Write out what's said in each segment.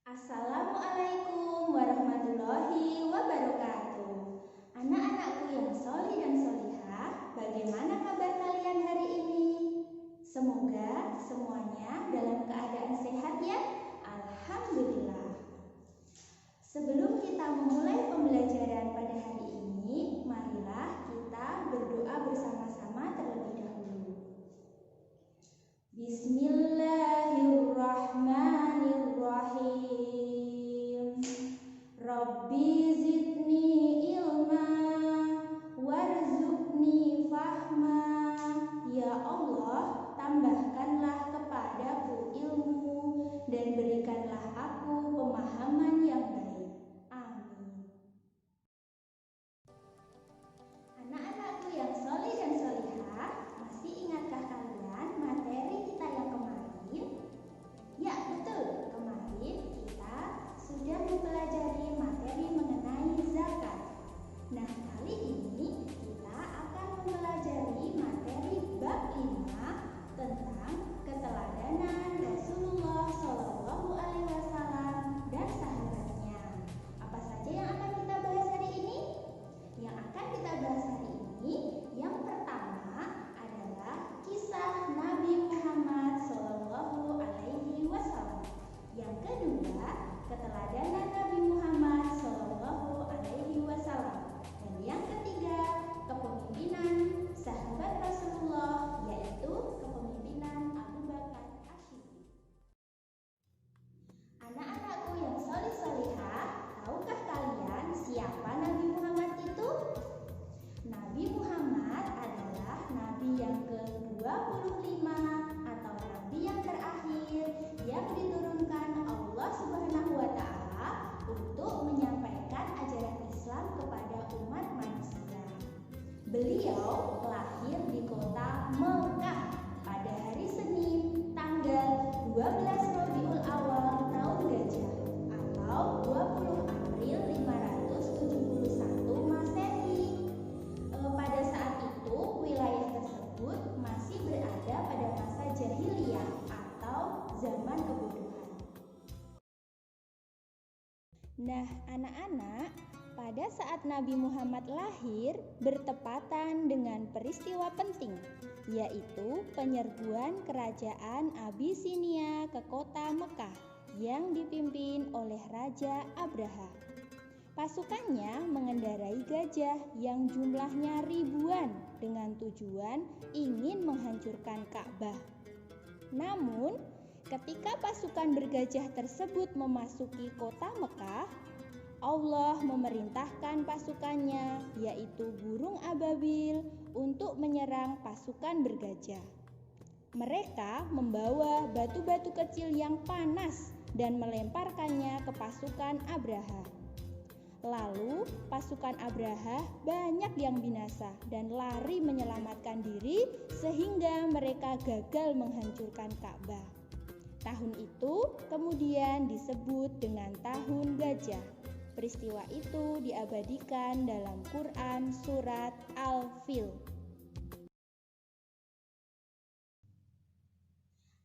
Assalamualaikum warahmatullahi wabarakatuh. Anak-anakku yang solih dan solihah, bagaimana kabar kalian hari ini? Semoga semuanya dalam keadaan sehat ya. Alhamdulillah. Sebelum kita memulai pembelajaran pada hari ini, marilah kita berdoa bersama-sama terlebih dahulu. Bismillahirrahmanirrahim. Rabbi zidni ilma warzuqni fahma. Ya Allah, tambahkanlah kepadaku ilmu dan berikanlah aku pemahaman yang baik. Amin. Anak-anakku yang soleh dan solihah, masih ingatkah kalian materi kita yang kemarin? Ya, betul. Kemarin kita sudah mempelajari materi mengenai zakat. Nah, kali ini kita akan mempelajari materi bab 5 tentang keteladanan Rasulullah SAW dan sahabatnya. Apa saja yang akan kita bahas hari ini? Yang akan kita bahas hari ini, yang pertama adalah kisah Nabi Muhammad SAW. Yang kedua, keteladanan Nabi Muhammad SAW. Dan yang ketiga, kepemimpinan sahabat Rasulullah, yaitu kepemimpinan Abu Bakar As-Siddiq. Anak-anakku yang solih-solihah, tahukah kalian siapa Nabi Muhammad itu? Nabi Muhammad adalah Nabi yang ke-25 atau Nabi yang terakhir yang diturunkan Allah Subhanahu wa Ta'ala untuk menyampaikan ajaran Islam kepada umat manusia. Beliau lahir di kota Mekah pada hari Senin tanggal 12 Rabiul Awal tahun Gajah atau 20 April 571 Masehi. Pada saat itu wilayah tersebut masih berada pada masa jahiliyah atau zaman kebodohan. Nah, anak-anak, pada saat Nabi Muhammad lahir bertepatan dengan peristiwa penting, yaitu penyerbuan kerajaan Abisinia ke kota Mekah yang dipimpin oleh Raja Abraha. Pasukannya mengendarai gajah yang jumlahnya ribuan dengan tujuan ingin menghancurkan Ka'bah. Namun, ketika pasukan bergajah tersebut memasuki kota Mekah, Allah memerintahkan pasukannya, yaitu burung ababil, untuk menyerang pasukan bergajah. Mereka membawa batu-batu kecil yang panas dan melemparkannya ke pasukan Abraha. Lalu pasukan Abraha banyak yang binasa dan lari menyelamatkan diri sehingga mereka gagal menghancurkan Ka'bah. Tahun itu kemudian disebut dengan Tahun Gajah. Peristiwa itu diabadikan dalam Quran surat Al-Fil.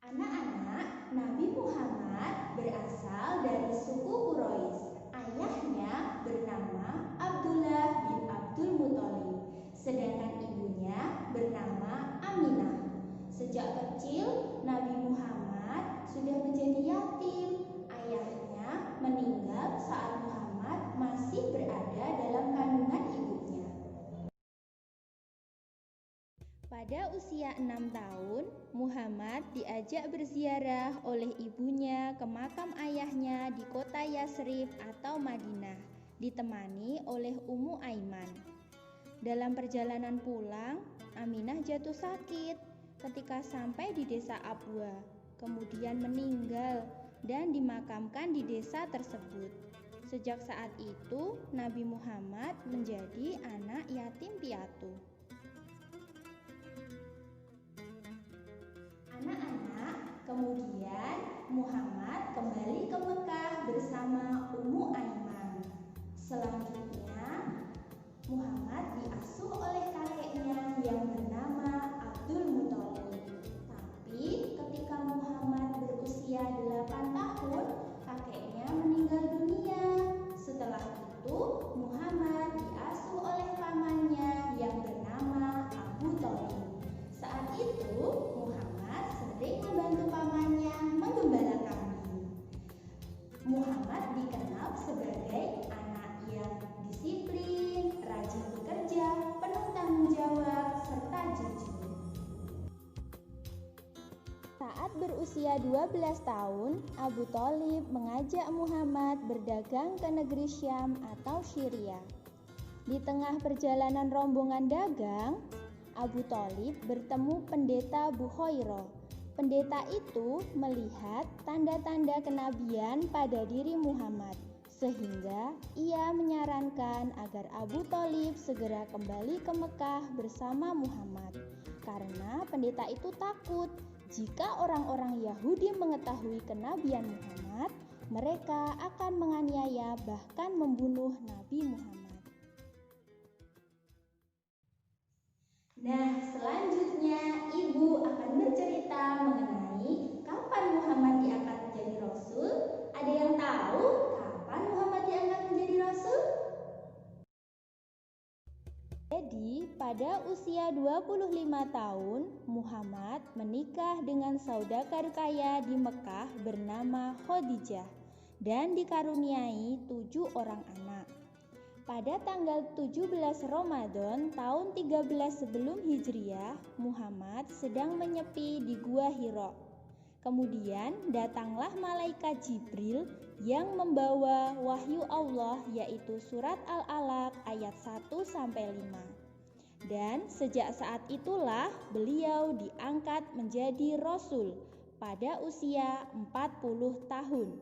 Anak-anak, Nabi Muhammad berasal dari suku Quraisy. Ayahnya bernama Abdullah bin Abdul Muthalib, sedangkan ibunya bernama Aminah. Sejak kecil, Nabi Muhammad sudah menjadi yatim. Ayahnya meninggal saat Muhammad masih berada dalam kandungan ibunya. Pada usia 6 tahun, Muhammad diajak berziarah oleh ibunya ke makam ayahnya di kota Yasrib atau Madinah, ditemani oleh Ummu Aiman. Dalam perjalanan pulang, Aminah jatuh sakit ketika sampai di desa Abwa, kemudian meninggal dan dimakamkan di desa tersebut. Sejak saat itu, Nabi Muhammad menjadi anak yatim piatu. Anak-anak, kemudian Muhammad kembali ke Mekah bersama Ummu Aiman. Selanjutnya, Muhammad diasuh oleh kakeknya yang bernama Abdul Muthalib. Tapi ketika Muhammad berusia 8 tahun, kakeknya usia 12 tahun, Abu Thalib mengajak Muhammad berdagang ke negeri Syam atau Syria. Di tengah perjalanan rombongan dagang, Abu Thalib bertemu pendeta Bukhairah. Pendeta itu melihat tanda-tanda kenabian pada diri Muhammad, sehingga ia menyarankan agar Abu Thalib segera kembali ke Mekah bersama Muhammad. Karena pendeta itu takut jika orang-orang Yahudi mengetahui kenabian Muhammad, mereka akan menganiaya bahkan membunuh Nabi Muhammad. Nah, selanjutnya Ibu akan bercerita mengenai kapan Muhammad diangkat menjadi Rasul. Ada yang tahu kapan Muhammad diangkat menjadi Rasul? Jadi, pada usia 25 tahun, Muhammad menikah dengan saudagar kaya di Mekah bernama Khadijah dan dikaruniai 7 orang anak. Pada tanggal 17 Ramadan tahun 13 sebelum Hijriah, Muhammad sedang menyepi di Gua Hira. Kemudian datanglah malaikat Jibril yang membawa wahyu Allah, yaitu surat Al-Alaq ayat 1-5. Dan sejak saat itulah beliau diangkat menjadi Rasul pada usia 40 tahun.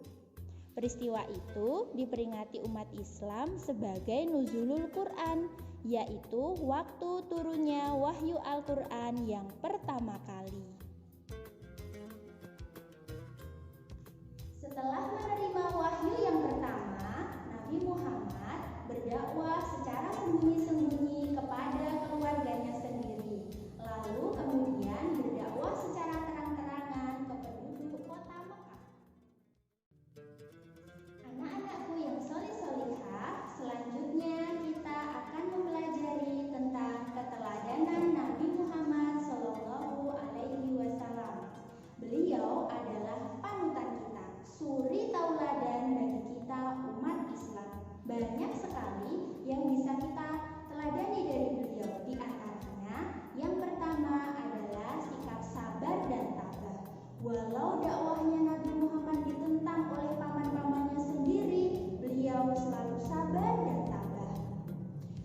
Peristiwa itu diperingati umat Islam sebagai nuzulul Quran, yaitu waktu turunnya wahyu Al-Quran yang pertama kali. Setelah menerima wahyu yang pertama, Nabi Muhammad berdakwah secara sembunyi-sembunyi kepada keluarganya sendiri, lalu kemudian berdakwah secara terang-terangan ke penduduk kota Mekah. Anak-anakku yang soleh-solihah, selanjutnya kita akan mempelajari tentang keteladanan Nabi Muhammad SAW. Beliau adalah panutan kita, suri tauladan bagi kita umat Islam. Banyak sekali yang bisa kita teladani dari beliau. Di antaranya, yang pertama adalah sikap sabar dan tabah. Walau dakwahnya Nabi Muhammad ditentang oleh paman-pamannya sendiri, beliau selalu sabar dan tabah.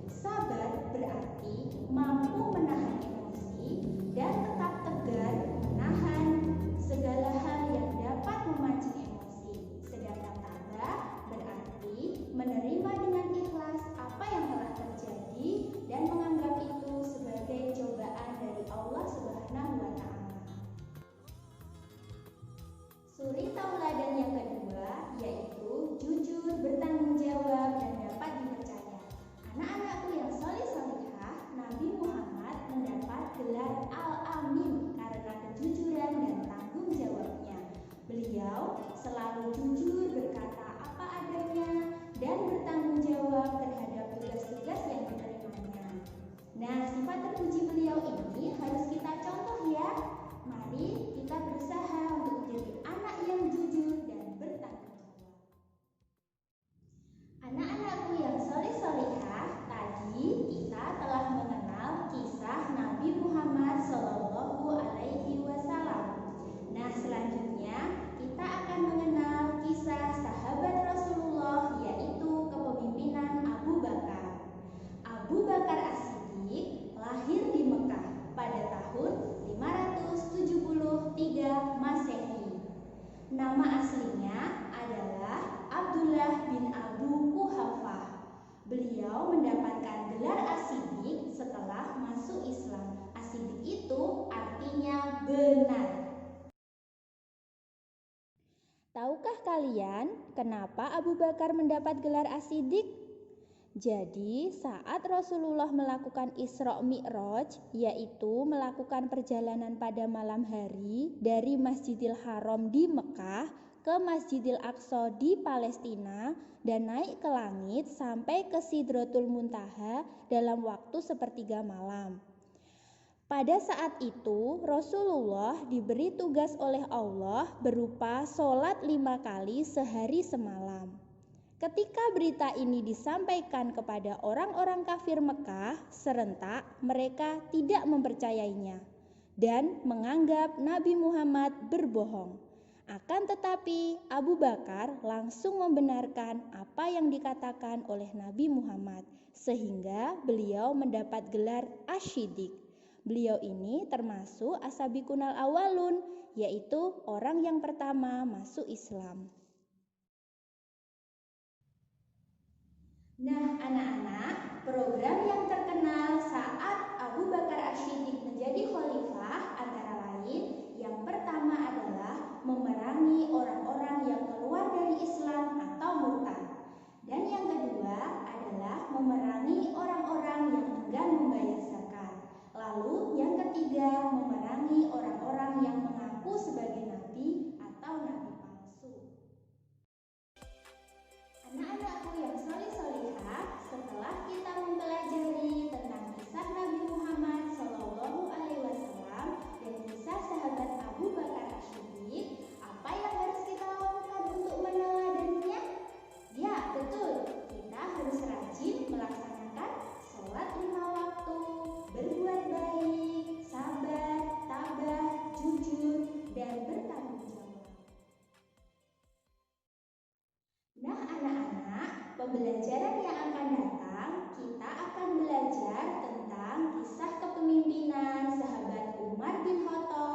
Sabar berarti mampu menahan emosi dan tetap tegar menahan segala hal yang dapat memancing emosi. Sedangkan tabah berarti menerima dengan ikhlas apa yang telah terjadi dan menganggap itu sebagai cobaan dari Allah Subhanahu wa Ta'ala. Suri tauladan yang kedua yaitu jujur, bertanggung jawab, dan dapat dipercaya. Anak-anakku yang soleh-solihah, Nabi Muhammad mendapat gelar Al-Amin karena kejujuran dan tanggung jawabnya. Beliau selalu jujur, berkata apa adanya, dan bertanggung jawab terhadap tugas-tugas yang diterimanya. Nah, sifat terpuji beliau ini harus kita contoh ya. Mari kita berusaha untuk menjadi anak yang jujur dan bertanggung jawab. Anak-anakku yang soleh-solihah, tadi kita telah mengenal kisah Nabi Muhammad SAW. Nah, selanjutnya kita akan mengenal kisah sahabat Rasulullah, yaitu kepemimpinan Abu Bakar. Abu Bakar As-Siddiq lahir di Mekah pada tahun 573 Masehi. Nama aslinya adalah Abdullah bin Abu Quhafah. Beliau mendapatkan gelar As-Siddiq setelah masuk Islam. As-Siddiq itu artinya benar. Tahukah kalian kenapa Abu Bakar mendapat gelar As-Siddiq? Jadi, saat Rasulullah melakukan Isra Mi'raj, yaitu melakukan perjalanan pada malam hari dari Masjidil Haram di Mekah ke Masjidil Aqsa di Palestina dan naik ke langit sampai ke Sidratul Muntaha dalam waktu sepertiga malam. Pada saat itu, Rasulullah diberi tugas oleh Allah berupa sholat 5 kali sehari semalam. Ketika berita ini disampaikan kepada orang-orang kafir Mekah, serentak mereka tidak mempercayainya dan menganggap Nabi Muhammad berbohong. Akan tetapi, Abu Bakar langsung membenarkan apa yang dikatakan oleh Nabi Muhammad, sehingga beliau mendapat gelar Asy-Siddiq. Beliau ini termasuk as-sabiqunal awwalun, yaitu orang yang pertama masuk Islam. Nah, anak-anak, program yang terkenal saat Abu Bakar Asy-Siddiq menjadi khalifah antara lain yang pertama adalah memerangi orang-orang yang keluar dari Islam atau murtad. Dan yang kedua adalah memerangi orang-orang yang enggan membayar zakat. Lalu yang ketiga memerangi orang-orang yang mengaku sebagai nabi atau nabi palsu. Anak-anakku yang soleh-solehah, setelah kita mempelajari tentang kisah Nabi Muhammad SAW dan kisah sahabat Abu Bakar Asy-Siddiq, apa yang harus kita lakukan untuk meneladaninya? Ya, betul. Kita harus rajin melaksanakan sholat 5 waktu, berbuat baik, sabar, tabah, jujur, dan bertanggung jawab. Nah, anak-anak, pembelajaran yang akan datang, kita akan belajar tentang kisah kepemimpinan sahabat Umar bin Khattab